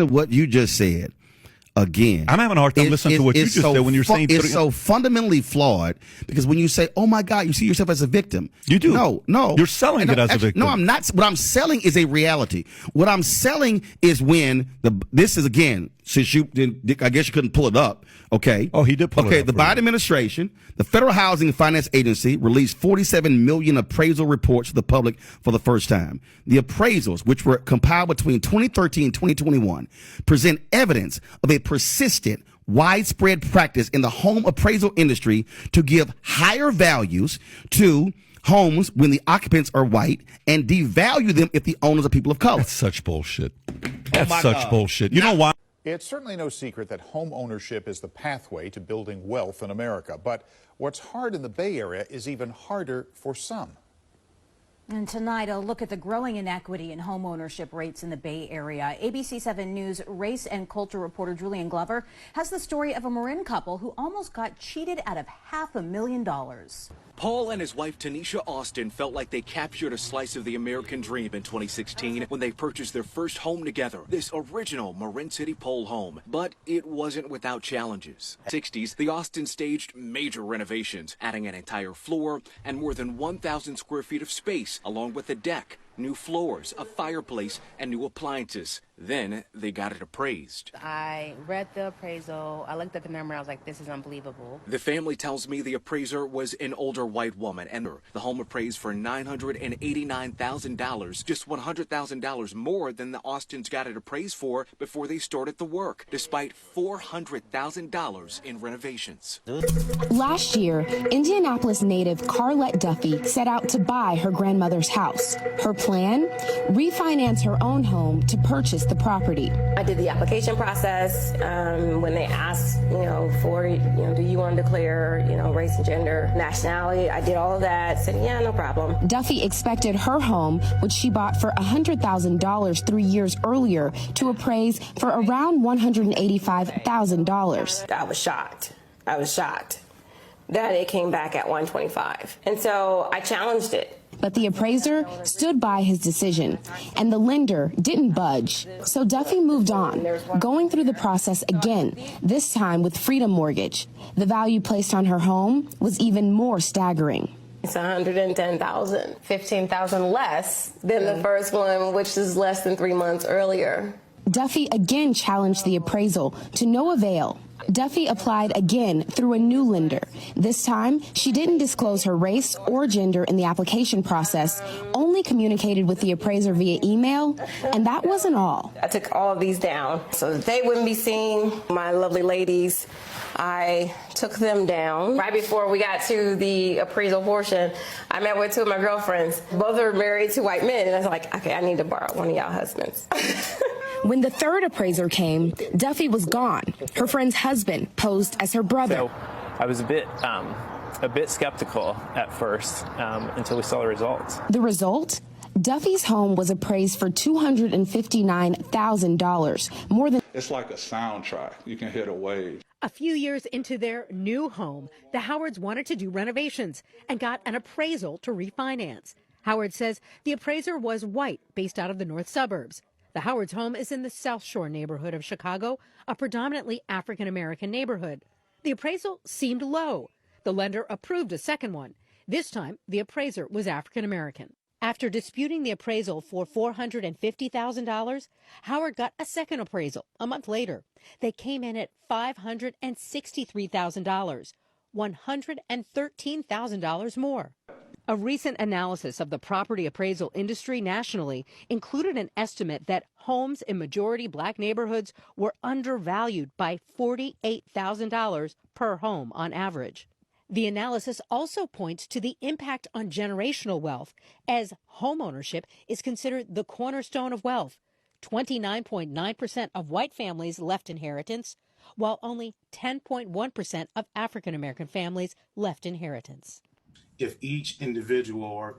to what you just said, again, I'm having a hard time listening to what you just said when you're saying it's so fundamentally flawed, because when you say, "Oh my God," you see yourself as a victim. You do. No, you're selling it as a victim. No, I'm not. What I'm selling is a reality. What I'm selling is when this is, again, since you didn't, I guess you couldn't pull it up. Okay. Oh, he did pull it up. Okay, the Biden administration, the Federal Housing and Finance Agency, released 47 million appraisal reports to the public for the first time. The appraisals, which were compiled between 2013 and 2021, present evidence of a persistent, widespread practice in the home appraisal industry to give higher values to homes when the occupants are white and devalue them if the owners are people of color. That's such bullshit. That's such bullshit. You know why? It's certainly no secret that home ownership is the pathway to building wealth in America. But what's hard in the Bay Area is even harder for some. And tonight, a look at the growing inequity in home ownership rates in the Bay Area. ABC 7 News race and culture reporter Julian Glover has the story of a Marin couple who almost got cheated out of $500,000. Paul and his wife Tanisha Austin felt like they captured a slice of the American dream in 2016 when they purchased their first home together, this original Marin City pole home. But it wasn't without challenges. In the 60s, the Austins staged major renovations, adding an entire floor and more than 1,000 square feet of space, along with a deck, new floors, a fireplace, and new appliances. Then they got it appraised. I read the appraisal. I looked at the number. I was like, this is unbelievable. The family tells me the appraiser was an older white woman, and the home appraised for $989,000, just $100,000 more than the Austins got it appraised for before they started the work, despite $400,000 in renovations. Last year, Indianapolis native Carlette Duffy set out to buy her grandmother's house. Her plan? Refinance her own home to purchase the property. I did the application process. When they asked, for, do you want to declare, race and gender, nationality? I did all of that. Said, yeah, no problem. Duffy expected her home, which she bought for $100,000 3 years earlier, to appraise for around $185,000. I was shocked. That it came back at $125,000. And so I challenged it. But the appraiser stood by his decision, and the lender didn't budge. So Duffy moved on, going through the process again, this time with Freedom Mortgage. The value placed on her home was even more staggering. It's $110,000, $15,000 less than the first one, which is less than 3 months earlier. Duffy again challenged the appraisal to no avail. Duffy applied again through a new lender. This time, she didn't disclose her race or gender in the application process, only communicated with the appraiser via email, and that wasn't all. I took all of these down so that they wouldn't be seeing my lovely ladies. I took them down. Right before we got to the appraisal portion, I met with two of my girlfriends. Both are married to white men, and I was like, okay, I need to borrow one of y'all husbands. When the third appraiser came, Duffy was gone. Her friend's husband posed as her brother. So I was a bit skeptical at first until we saw the results. The result? Duffy's home was appraised for $259,000, more than... It's like a soundtrack. You can hit a wave. A few years into their new home, the Howards wanted to do renovations and got an appraisal to refinance. Howard says the appraiser was white, based out of the north suburbs. The Howards' home is in the South Shore neighborhood of Chicago, a predominantly African-American neighborhood. The appraisal seemed low. The lender approved a second one. This time, the appraiser was African-American. After disputing the appraisal for $450,000, Howard got a second appraisal a month later. They came in at $563,000, $113,000 more. A recent analysis of the property appraisal industry nationally included an estimate that homes in majority black neighborhoods were undervalued by $48,000 per home on average. The analysis also points to the impact on generational wealth, as homeownership is considered the cornerstone of wealth. 29.9% of white families left inheritance, while only 10.1% of African American families left inheritance. If each individual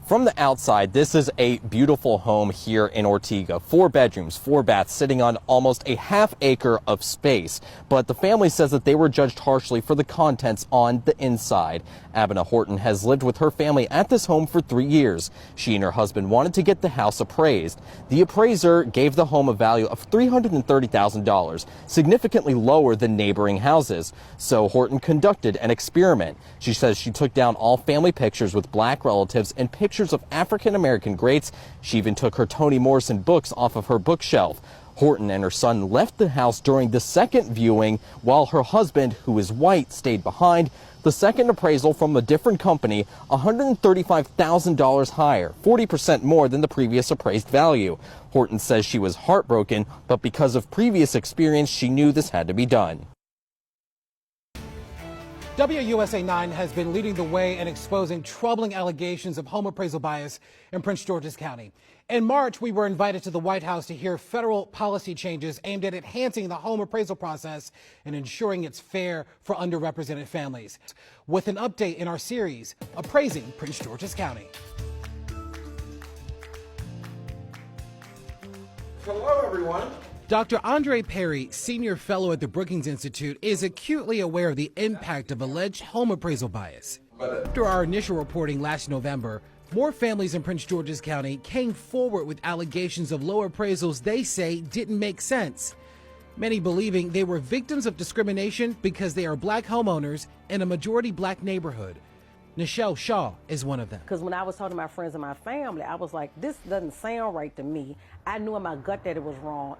From the outside, this is a beautiful home here in Ortega. 4 bedrooms, 4 baths, sitting on almost a ½ acre of space. But the family says that they were judged harshly for the contents on the inside. Abena Horton has lived with her family at this home for 3 years. She and her husband wanted to get the house appraised. The appraiser gave the home a value of $330,000, significantly lower than neighboring houses. So Horton conducted an experiment. She says she took down all family pictures with black relatives and pictures of African-American greats. She even took her Toni Morrison books off of her bookshelf. Horton and her son left the house during the second viewing, while her husband, who is white, stayed behind. The second appraisal from a different company, $135,000 higher, 40% more than the previous appraised value. Horton says she was heartbroken, but because of previous experience, she knew this had to be done. WUSA 9 has been leading the way in exposing troubling allegations of home appraisal bias in Prince George's County. In March, we were invited to the White House to hear federal policy changes aimed at enhancing the home appraisal process and ensuring it's fair for underrepresented families. With an update in our series, Appraising Prince George's County. Hello, everyone. Dr. Andre Perry, senior fellow at the Brookings Institute, is acutely aware of the impact of alleged home appraisal bias. After our initial reporting last November, more families in Prince George's County came forward with allegations of low appraisals they say didn't make sense. Many believing they were victims of discrimination because they are black homeowners in a majority black neighborhood. Nichelle Shaw is one of them. Because when I was talking to my friends and my family, I was like, this doesn't sound right to me. I knew in my gut that it was wrong.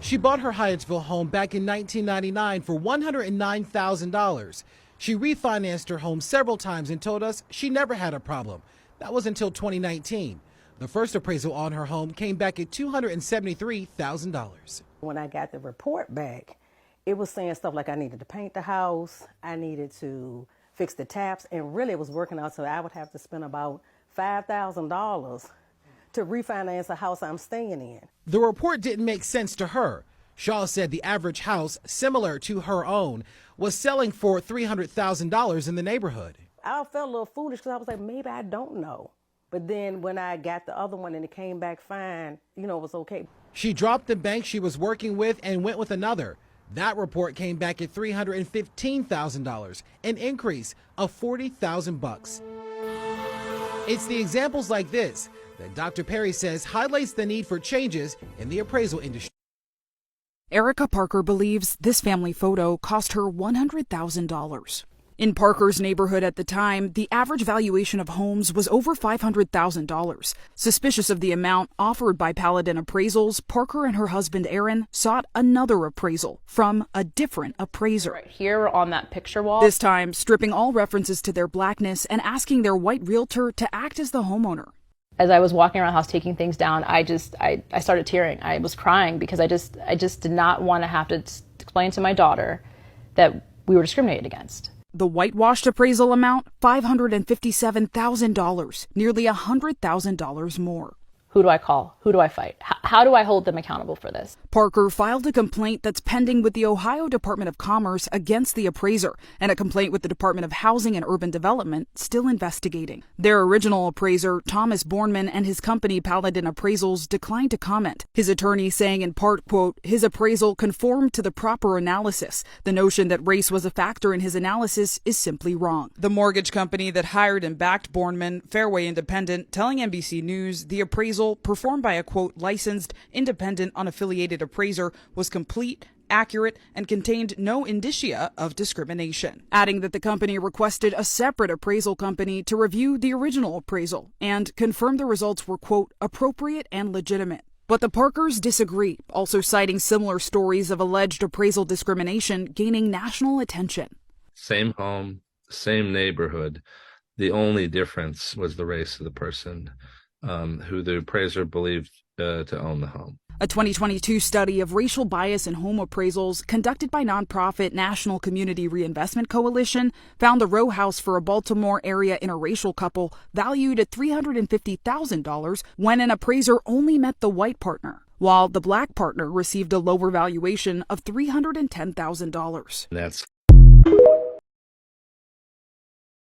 She bought her Hyattsville home back in 1999 for $109,000. She refinanced her home several times and told us she never had a problem. That was until 2019. The first appraisal on her home came back at $273,000. When I got the report back, it was saying stuff like I needed to paint the house, I needed to fix the taps, and really it was working out so I would have to spend about $5,000 to refinance a house I'm staying in. The report didn't make sense to her. Shaw said the average house, similar to her own, was selling for $300,000 in the neighborhood. I felt a little foolish because I was like, maybe I don't know. But then when I got the other one and it came back fine, you know, it was okay. She dropped the bank she was working with and went with another. That report came back at $315,000, an increase of $40,000. It's the examples like this that Dr. Perry says highlights the need for changes in the appraisal industry. Erica Parker believes this family photo cost her $100,000. In Parker's neighborhood at the time, the average valuation of homes was over $500,000. Suspicious of the amount offered by Paladin Appraisals, Parker and her husband Aaron sought another appraisal from a different appraiser. Right here on that picture wall. This time, stripping all references to their blackness and asking their white realtor to act as the homeowner. As I was walking around the house taking things down, I started tearing. I was crying because I just did not want to have to explain to my daughter that we were discriminated against. The whitewashed appraisal amount, $557,000, nearly $100,000 more. Who do I call? Who do I fight? How do I hold them accountable for this? Parker filed a complaint that's pending with the Ohio Department of Commerce against the appraiser, and a complaint with the Department of Housing and Urban Development still investigating. Their original appraiser, Thomas Bornman, and his company Paladin Appraisals declined to comment. His attorney saying in part, quote, his appraisal conformed to the proper analysis. The notion that race was a factor in his analysis is simply wrong. The mortgage company that hired and backed Bornman, Fairway Independent, telling NBC News the appraisal performed by a, quote, licensed, independent, unaffiliated appraiser was complete, accurate, and contained no indicia of discrimination. Adding that the company requested a separate appraisal company to review the original appraisal and confirm the results were, quote, appropriate and legitimate. But the Parkers disagree, also citing similar stories of alleged appraisal discrimination gaining national attention. Same home, same neighborhood. The only difference was the race of the person who the appraiser believed to own the home. A 2022 study of racial bias in home appraisals conducted by nonprofit National Community Reinvestment Coalition found the row house for a Baltimore area interracial couple valued at $350,000 when an appraiser only met the white partner, while the black partner received a lower valuation of $310,000. That's